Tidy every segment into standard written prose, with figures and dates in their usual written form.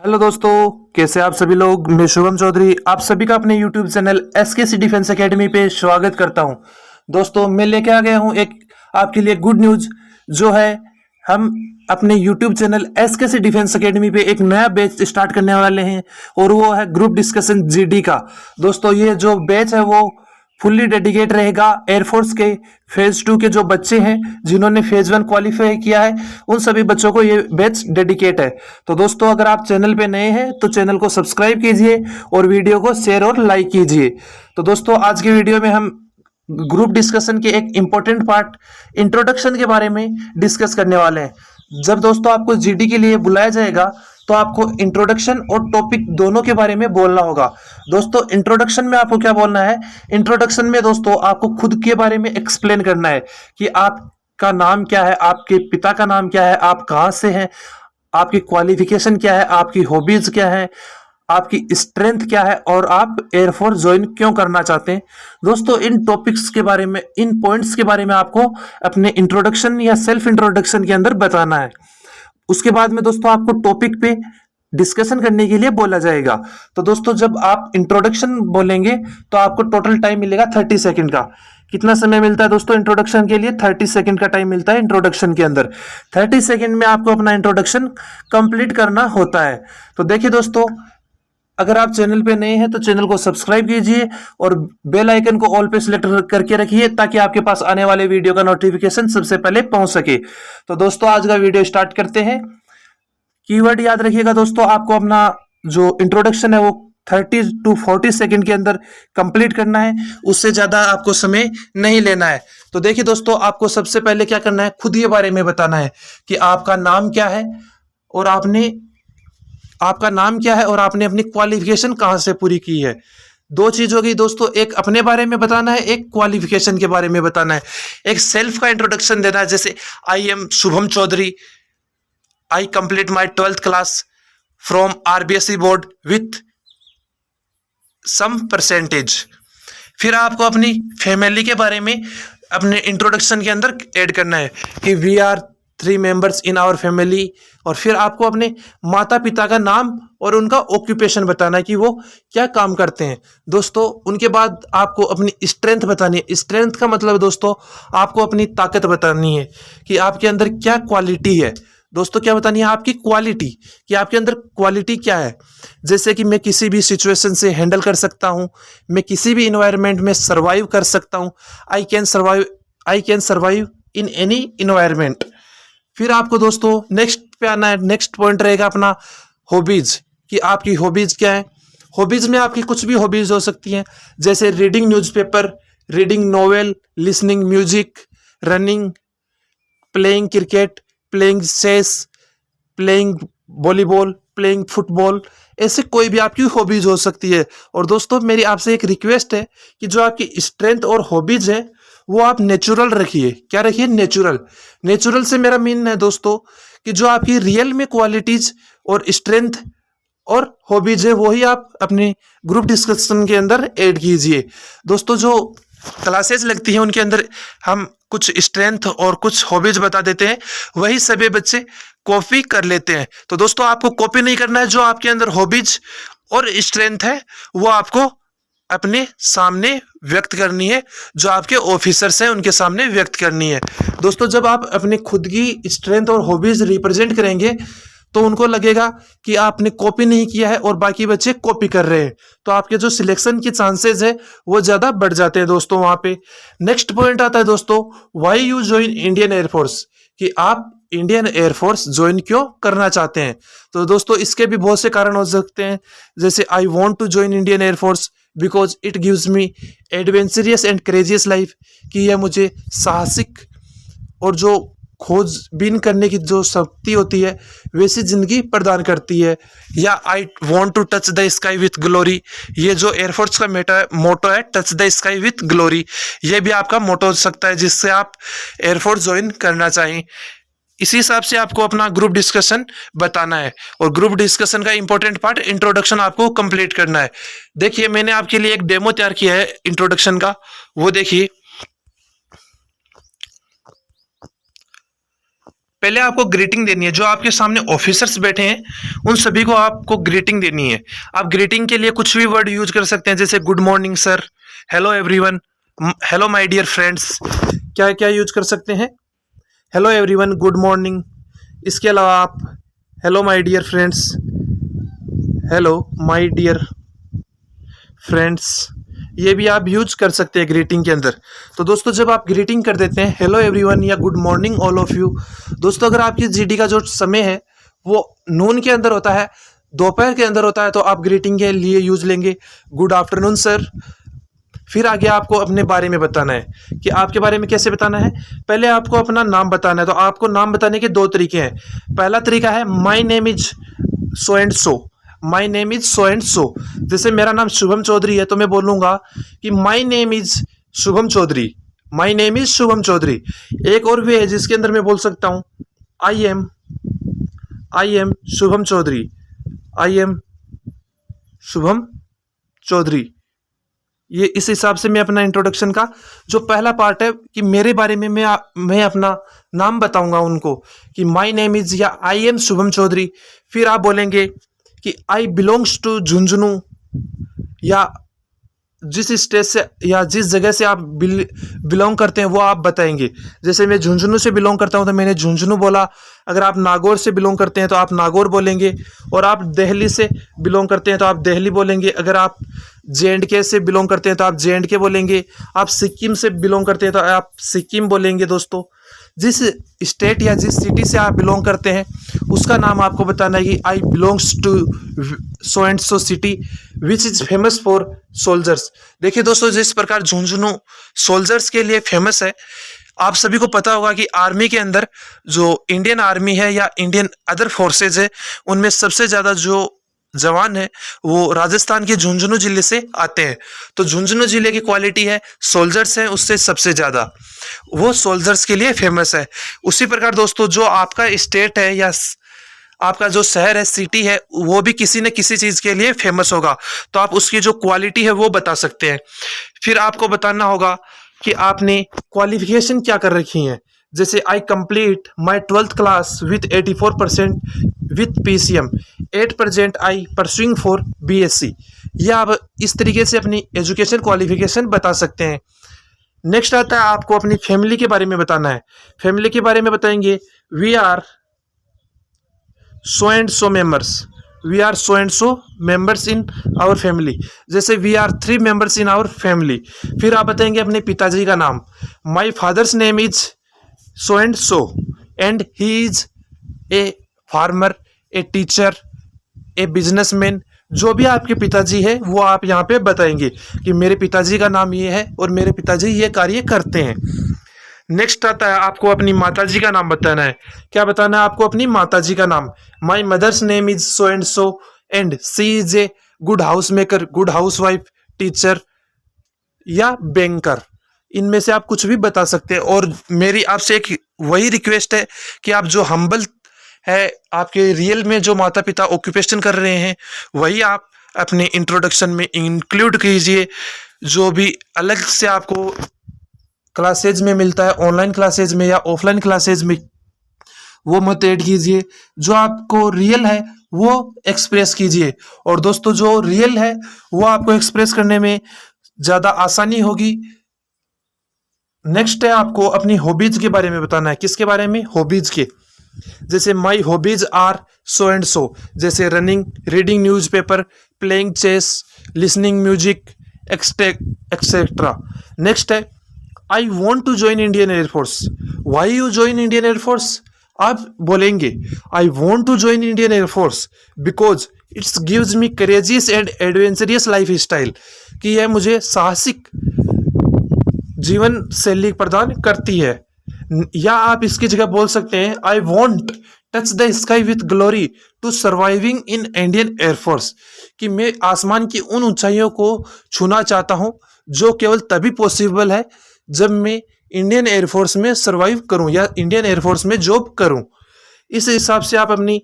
Hello दोस्तों, कैसे आप सभी लोग। मैं शुभम चौधरी आप सभी का अपने यूट्यूब चैनल एसकेसी डिफेंस एकेडमी पे स्वागत करता हूं। दोस्तों, मैं लेके आ गया हूं एक आपके लिए गुड न्यूज, जो है हम अपने यूट्यूब चैनल एसकेसी डिफेंस एकेडमी पे एक नया बैच स्टार्ट करने वाले हैं और वो है ग्रुप डिस्कशन जीडी का। दोस्तों, ये जो बैच है वो फुल्ली डेडिकेट रहेगा एयरफोर्स के फेज 2 के जो बच्चे हैं जिन्होंने फेज 1 क्वालिफाई किया है, उन सभी बच्चों को ये बैच डेडिकेट है। तो दोस्तों, अगर आप चैनल पे नए हैं तो चैनल को सब्सक्राइब कीजिए और वीडियो को शेयर और लाइक कीजिए। तो दोस्तों, आज के वीडियो में हम ग्रुप डिस्कशन के एक इंपॉर्टेंट पार्ट इंट्रोडक्शन के बारे में डिस्कस करने वाले हैं। जब दोस्तों आपको जीडी के लिए बुलाया जाएगा तो आपको इंट्रोडक्शन और टॉपिक दोनों के बारे में बोलना होगा। दोस्तों, इंट्रोडक्शन में आपको क्या बोलना है? इंट्रोडक्शन में दोस्तों आपको खुद के बारे में एक्सप्लेन करना है कि आपका नाम क्या है, आपके पिता का नाम क्या है, आप कहाँ से हैं, आपकी क्वालिफिकेशन क्या है, आपकी हॉबीज क्या है, आपकी स्ट्रेंथ क्या है और आप एयरफोर्स ज्वाइन क्यों करना चाहते हैं। दोस्तों, इन टॉपिक्स के बारे में, इन पॉइंट्स के बारे में आपको अपने इंट्रोडक्शन या सेल्फ इंट्रोडक्शन के अंदर बताना है। उसके बाद में दोस्तों आपको टॉपिक पे डिस्कशन करने के लिए बोला जाएगा। तो दोस्तों, जब आप इंट्रोडक्शन बोलेंगे तो आपको टोटल टाइम मिलेगा 30 सेकंड का। कितना समय मिलता है दोस्तों इंट्रोडक्शन के लिए? 30 सेकंड का टाइम मिलता है इंट्रोडक्शन के अंदर। 30 सेकंड में आपको अपना इंट्रोडक्शन कंप्लीट करना होता है। तो देखिए दोस्तों, अगर आप चैनल पे नए हैं तो चैनल को सब्सक्राइब कीजिए और बेल आइकन को ऑल पे सिलेक्ट करके रखिए ताकि आपके पास आने वाले वीडियो का नोटिफिकेशन सबसे पहले पहुंच सके। तो दोस्तों, आज का वीडियो स्टार्ट करते हैं। कीवर्ड याद रखिएगा दोस्तों, आपको अपना जो इंट्रोडक्शन है वो 30 टू 40 सेकंड के अंदर कंप्लीट करना है, उससे ज्यादा आपको समय नहीं लेना है। तो देखिए दोस्तों, आपको सबसे पहले क्या करना है, खुद के बारे में बताना है कि आपका नाम क्या है और आपने अपनी क्वालिफिकेशन कहां से पूरी की है। दो चीज हो गई दोस्तों, एक अपने बारे में बताना है, एक क्वालिफिकेशन के बारे में बताना है। एक सेल्फ का इंट्रोडक्शन देना है, जैसे I am Shubham Chaudhary, I complete my 12th class from RBSE board with some percentage. फिर आपको अपनी फैमिली के बारे में अपने इंट्रोडक्शन के अंदर ऐड करना है कि we are 3 members in our family. और फिर आपको अपने माता पिता का नाम और उनका ऑक्यूपेशन बताना है कि वो क्या काम करते हैं। दोस्तों, उनके बाद आपको अपनी स्ट्रेंथ बतानी है। स्ट्रेंथ का मतलब दोस्तों, आपको अपनी ताकत बतानी है कि आपके अंदर क्या क्वालिटी है। दोस्तों, क्या बतानी है? आपकी क्वालिटी, कि आपके अंदर क्वालिटी क्या है। जैसे कि मैं किसी भी सिचुएशन से हैंडल कर सकता हूं, मैं किसी भी इन्वायरमेंट में सर्वाइव कर सकता हूं। I can survive in any environment. फिर आपको दोस्तों नेक्स्ट पे आना है। नेक्स्ट पॉइंट रहेगा अपना हॉबीज, कि आपकी हॉबीज क्या है। हॉबीज में आपकी कुछ भी हॉबीज हो सकती हैं, जैसे reading newspaper, reading novel, listening music, running, playing cricket, playing chess, playing volleyball, playing football, ऐसे कोई भी आपकी हॉबीज हो सकती है। और दोस्तों, मेरी आपसे एक रिक्वेस्ट है कि जो आपकी स्ट्रेंथ और हॉबीज है वो आप नेचुरल रखिए। क्या रखिए? नेचुरल। नेचुरल से मेरा मीन है दोस्तों कि जो आपकी रियल में क्वालिटीज और स्ट्रेंथ और हॉबीज है वही आप अपने ग्रुप डिस्कशन के अंदर ऐड कीजिए। दोस्तों, जो क्लासेस लगती हैं उनके अंदर हम कुछ स्ट्रेंथ और कुछ हॉबीज बता देते हैं, वही सभी बच्चे कॉपी कर लेते हैं। तो दोस्तों, आपको कॉपी नहीं करना है। जो आपके अंदर हॉबीज और स्ट्रेंथ है वो आपको अपने सामने व्यक्त करनी है, जो आपके ऑफिसर्स हैं उनके सामने व्यक्त करनी है। दोस्तों, जब आप अपने खुद की स्ट्रेंथ और हॉबीज रिप्रेजेंट करेंगे तो उनको लगेगा कि आपने कॉपी नहीं किया है और बाकी बच्चे कॉपी कर रहे हैं, तो आपके जो सिलेक्शन के चांसेस है वो ज्यादा बढ़ जाते हैं दोस्तों वहां पे। नेक्स्ट पॉइंट आता है दोस्तों, why you join Indian air force, कि आप इंडियन एयरफोर्स ज्वाइन क्यों करना चाहते हैं। तो दोस्तों, इसके भी बहुत से कारण हो सकते हैं, जैसे I want to join Indian air force because it gives me adventurous and courageous life, कि यह मुझे साहसिक और जो खोजबीन करने की जो शक्ति होती है वैसी जिंदगी प्रदान करती है। या I want to touch the sky with glory, ये जो एयरफोर्स का मोटो है, touch the sky with glory, ये भी आपका मोटो हो सकता है जिससे आप एयरफोर्स ज्वाइन करना चाहें। इसी हिसाब से आपको अपना ग्रुप डिस्कशन बताना है और ग्रुप डिस्कशन का इंपॉर्टेंट पार्ट इंट्रोडक्शन आपको कंप्लीट करना है। देखिए, मैंने आपके लिए एक डेमो तैयार किया है इंट्रोडक्शन का, वो देखिए। पहले आपको ग्रीटिंग देनी है। जो आपके सामने ऑफिसर्स बैठे हैं उन सभी को आपको ग्रीटिंग देनी है। आप ग्रीटिंग के लिए कुछ भी वर्ड यूज कर सकते हैं, जैसे good morning sir, hello everyone, hello my dear friends. क्या क्या यूज कर सकते हैं? Hello everyone, good morning. इसके अलावा आप hello my dear friends, hello my dear friends, ये भी आप यूज कर सकते हैं ग्रीटिंग के अंदर। तो दोस्तों जब आप ग्रीटिंग कर देते हैं हेलो एवरीवन या good morning all of you, दोस्तों अगर आपकी जीडी का जो समय है वो नून के अंदर होता है, दोपहर के अंदर होता है, तो आप ग्रीटिंग के लिए यूज लेंगे गुड आफ्टरनून सर। फिर आगे आपको अपने बारे में बताना है कि आपके बारे में कैसे बताना है। पहले आपको अपना नाम बताना है। तो आपको नाम बताने के दो तरीके हैं। पहला तरीका है माई name is so and so, my name is so and so. जैसे मेरा नाम शुभम चौधरी है तो मैं बोलूंगा कि my name is Shubham Chaudhary, my name is Shubham Chaudhary. एक और वे है जिसके अंदर मैं बोल सकता हूं I am Shubham Chaudhary, I am Shubham Chaudhary. ये इस हिसाब से मैं अपना इंट्रोडक्शन का जो पहला पार्ट है कि मेरे बारे में मैं अपना नाम बताऊंगा उनको कि माई नेम इज या आई एम शुभम चौधरी। फिर आप बोलेंगे कि आई बिलोंग्स टू झुंझुनू, या जिस स्टेट से या जिस जगह से आप बिलोंग करते हैं वो आप बताएंगे। जैसे मैं झुंझुनू से बिलोंग करता हूं तो मैंने झुंझुनू बोला। अगर आप नागौर से बिलोंग करते हैं तो आप नागौर बोलेंगे। और आप दिल्ली से बिलोंग करते हैं तो आप दिल्ली बोलेंगे। अगर आप JNK से बिलोंग करते हैं तो आप JNK बोलेंगे। आप सिक्किम से बिलोंग करते हैं तो आप सिक्किम बोलेंगे। दोस्तों जिस स्टेट या जिस सिटी से आप बिलोंग करते हैं उसका नाम आपको बताना है कि I belongs to so and so city which is famous for soldiers. देखिए दोस्तों जिस प्रकार झुंझुनू सोल्जर्स के लिए फेमस है, आप सभी को पता होगा कि आर्मी के अंदर जो इंडियन आर्मी है या इंडियन अदर फोर्सेज है उनमें सबसे ज़्यादा जो जवान है वो राजस्थान के झुंझुनू जिले से आते हैं। तो झुंझुनू जिले की क्वालिटी है सोल्जर्स हैं उससे सबसे ज़्यादा, वो सोल्जर्स के लिए फेमस है। उसी प्रकार दोस्तों जो आपका स्टेट है या आपका जो शहर है, सिटी है, वो भी किसी न किसी चीज़ के लिए फेमस होगा। तो आप उसकी जो क्वालिटी है वो बता सकते हैं। फिर आपको बताना होगा कि आपने क्वालिफिकेशन क्या कर रखी है। जैसे आई complete my 12th class with 84% with PCM, 8% I pursuing for BSc। या आप इस तरीके से अपनी एजुकेशन क्वालिफिकेशन बता सकते हैं। नेक्स्ट आता है आपको अपनी फैमिली के बारे में बताना है। फैमिली के बारे में बताएंगे we are so and so members, we are so and so members in our family. जैसे we are 3 members in our family. फिर आप बताएंगे अपने पिताजी का नाम, my father's name is so and he is a farmer, a teacher, a businessman. जो भी आपके पिताजी है वो आप यहाँ पे बताएंगे कि मेरे पिताजी का नाम ये है और मेरे पिताजी ये कार्य करते हैं। नेक्स्ट आता है आपको अपनी माताजी का नाम बताना है। क्या बताना है आपको अपनी माताजी का नाम, my mother's name is so and she is a good house maker, good housewife, teacher या बैंकर। इनमें से आप कुछ भी बता सकते हैं। और मेरी आपसे एक वही रिक्वेस्ट है कि आप जो हम्बल है, आपके रियल में जो माता पिता ऑक्यूपेशन कर रहे हैं वही आप अपने इंट्रोडक्शन में इंक्लूड कीजिए। जो भी अलग से आपको क्लासेज में मिलता है, ऑनलाइन क्लासेज में या ऑफलाइन क्लासेज में, वो मत ऐड कीजिए। जो आपको रियल है वो एक्सप्रेस कीजिए। और दोस्तों जो रियल है वो आपको एक्सप्रेस करने में ज़्यादा आसानी होगी। नेक्स्ट है आपको अपनी हॉबीज के बारे में बताना है। किसके बारे में? हॉबीज के। जैसे my hobbies are so and so, जैसे running, reading newspaper, playing chess, listening music, etcetera. Next है I want to join Indian air force. Why you join Indian air force? आप बोलेंगे I want to join Indian air force because it's gives me courageous and adventurous life style, कि यह मुझे साहसिक जीवन शैली प्रदान करती है। या आप इसकी जगह बोल सकते हैं I want touch the sky with glory to surviving in Indian air force, कि मैं आसमान की उन ऊंचाइयों को छूना चाहता हूं जो केवल तभी पॉसिबल है जब मैं इंडियन एयरफोर्स में सर्वाइव करूं या इंडियन एयरफोर्स में जॉब करूं। इस हिसाब से आप अपनी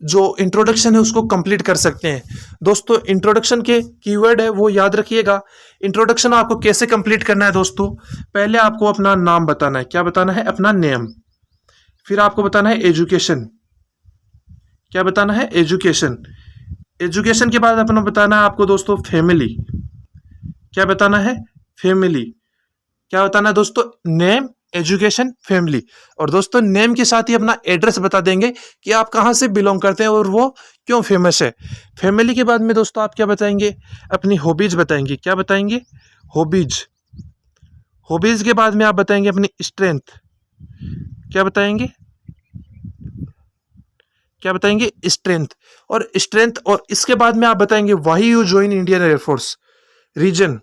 जो इंट्रोडक्शन है उसको कंप्लीट कर सकते हैं। दोस्तों इंट्रोडक्शन के कीवर्ड है वो याद रखिएगा। इंट्रोडक्शन आपको कैसे कंप्लीट करना है दोस्तों? पहले आपको अपना नाम बताना है। क्या बताना है? अपना नेम। फिर आपको बताना है एजुकेशन। क्या बताना है? एजुकेशन। एजुकेशन के बाद अपना बताना है आपको दोस्तों फैमिली। क्या बताना है? फैमिली। क्या बताना है दोस्तों? Name, education, family. और दोस्तों नेम के साथ ही अपना एड्रेस बता देंगे कि आप कहाँ से बिलोंग करते हैं और वो क्यों फेमस है। फैमिली के बाद में दोस्तों आप क्या बताएंगे? अपनी हॉबीज बताएंगे। क्या बताएंगे? हॉबीज। हॉबीज के बाद में आप बताएंगे अपनी स्ट्रेंथ। क्या बताएंगे? क्या बताएंगे? स्ट्रेंथ। और स्ट्रेंथ, और इसके बाद में आप बताएंगे why you join Indian air force. Reason.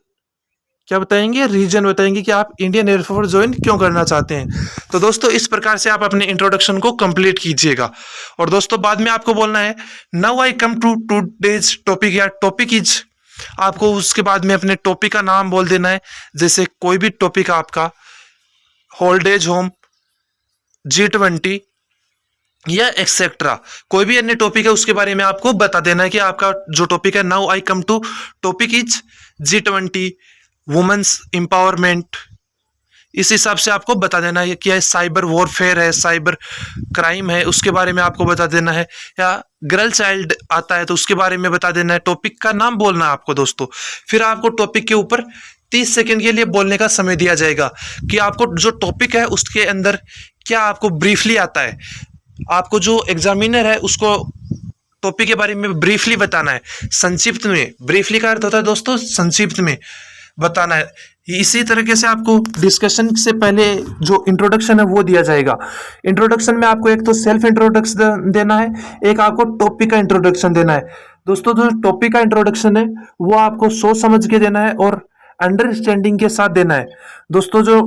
क्या बताएंगे? रीजन बताएंगे कि आप इंडियन एयरफोर्स ज्वाइन क्यों करना चाहते हैं। तो दोस्तों इस प्रकार से आप अपने इंट्रोडक्शन को कंप्लीट कीजिएगा। और दोस्तों बाद में आपको बोलना है now I come to today's topic, या टॉपिक इज। आपको उसके बाद में अपने टॉपिक का नाम बोल देना है, जैसे कोई भी टॉपिक आपका ओल्ड एज होम, G20 या एक्सेट्रा, कोई भी अन्य टॉपिक है उसके बारे में आपको बता देना है कि आपका जो टॉपिक है now I come to topic is G20 women's empowerment. इस हिसाब से आपको बता देना है कि साइबर वॉरफेयर है, साइबर क्राइम है, उसके बारे में आपको बता देना है, या गर्ल चाइल्ड आता है तो उसके बारे में बता देना है। टॉपिक का नाम बोलना है आपको दोस्तों। फिर आपको टॉपिक के ऊपर 30 सेकंड के लिए बोलने का समय दिया जाएगा कि आपको जो टॉपिक है उसके अंदर क्या आपको ब्रीफली आता है। आपको जो एग्जामिनर है उसको टॉपिक के बारे में ब्रीफली बताना है, संक्षिप्त में। ब्रीफली का अर्थ होता है दोस्तों संक्षिप्त में बताना है। इसी तरीके से आपको डिस्कशन से पहले जो इंट्रोडक्शन है वो दिया जाएगा। इंट्रोडक्शन में आपको एक तो सेल्फ इंट्रोडक्शन देना है, एक आपको टॉपिक का इंट्रोडक्शन देना है। दोस्तों जो टॉपिक का इंट्रोडक्शन है वो आपको सोच समझ के देना है और अंडरस्टैंडिंग के साथ देना है। दोस्तों जो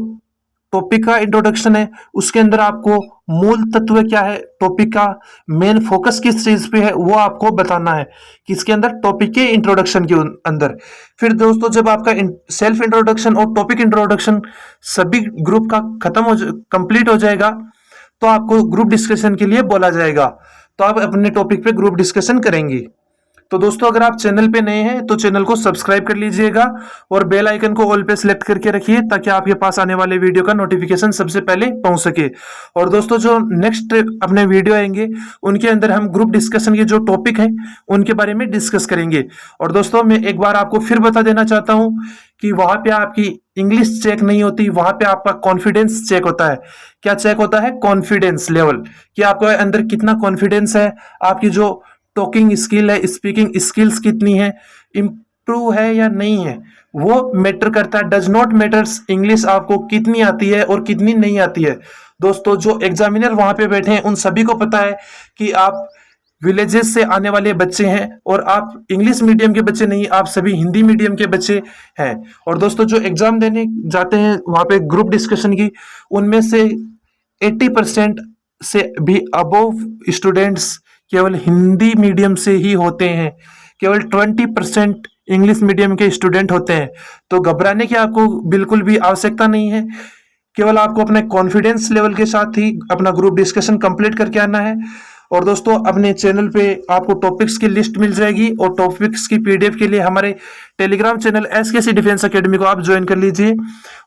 टॉपिक का इंट्रोडक्शन है उसके अंदर आपको मूल तत्व क्या है, टॉपिक का मेन फोकस किस चीज पे है वो आपको बताना है किसके अंदर, टॉपिक के इंट्रोडक्शन के अंदर। फिर दोस्तों जब आपका सेल्फ इंट्रोडक्शन और टॉपिक इंट्रोडक्शन सभी ग्रुप का कंप्लीट हो जाएगा तो आपको ग्रुप डिस्कशन के लिए बोला जाएगा, तो आप अपने टॉपिक पे ग्रुप डिस्कशन करेंगे। तो दोस्तों अगर आप चैनल पे नए हैं तो चैनल को सब्सक्राइब कर लीजिएगा और बेल आइकन को ऑल पे सिलेक्ट करके रखिए ताकि आपके पास आने वाले वीडियो का नोटिफिकेशन सबसे पहले पहुंच सके। और दोस्तों जो नेक्स्ट अपने वीडियो आएंगे उनके अंदर हम ग्रुप डिस्कशन के जो टॉपिक हैं उनके बारे में डिस्कस करेंगे। और दोस्तों मैं एक बार आपको फिर बता देना चाहता हूं कि वहां पे आपकी इंग्लिश चेक नहीं होती, वहां पे आपका कॉन्फिडेंस चेक होता है। क्या चेक होता है? कॉन्फिडेंस लेवल, कि आपके अंदर कितना कॉन्फिडेंस है, आपकी जो टॉकिंग स्किल है, स्पीकिंग स्किल्स कितनी है, इम्प्रूव है या नहीं है, वो मैटर करता है। डज नॉट मैटर्स इंग्लिश आपको कितनी आती है और कितनी नहीं आती है। दोस्तों जो एग्जामिनर वहां पे बैठे हैं उन सभी को पता है कि आप विलेजेस से आने वाले बच्चे हैं और आप इंग्लिश मीडियम के बच्चे नहीं, आप सभी हिंदी मीडियम के बच्चे हैं। और दोस्तों जो एग्जाम देने जाते हैं वहां पे ग्रुप डिस्कशन की, उनमें से 80% से भी अबव स्टूडेंट्स केवल हिंदी मीडियम से ही होते हैं, केवल 20% इंग्लिश मीडियम के स्टूडेंट होते हैं। तो घबराने की आपको बिल्कुल भी आवश्यकता नहीं है, केवल आपको अपने कॉन्फिडेंस लेवल के साथ ही अपना ग्रुप डिस्कशन कंप्लीट करके आना है। और दोस्तों अपने चैनल पे आपको टॉपिक्स की लिस्ट मिल जाएगी और टॉपिक्स की पीडीएफ के लिए हमारे टेलीग्राम चैनल एसकेसी डिफेंस एकेडमी को आप ज्वाइन कर लीजिए।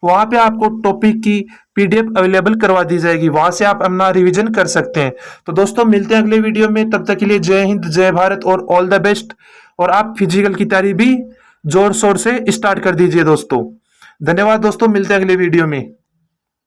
वहां पे आपको टॉपिक की पीडीएफ अवेलेबल करवा दी जाएगी, वहां से आप अपना रिवीजन कर सकते हैं। तो दोस्तों मिलते हैं अगले वीडियो में, तब तक के लिए जय हिंद, जय भारत और ऑल द बेस्ट। और आप फिजिकल की तैयारी भी जोर शोर से स्टार्ट कर दीजिए दोस्तों। धन्यवाद दोस्तों, मिलते हैं अगले वीडियो में।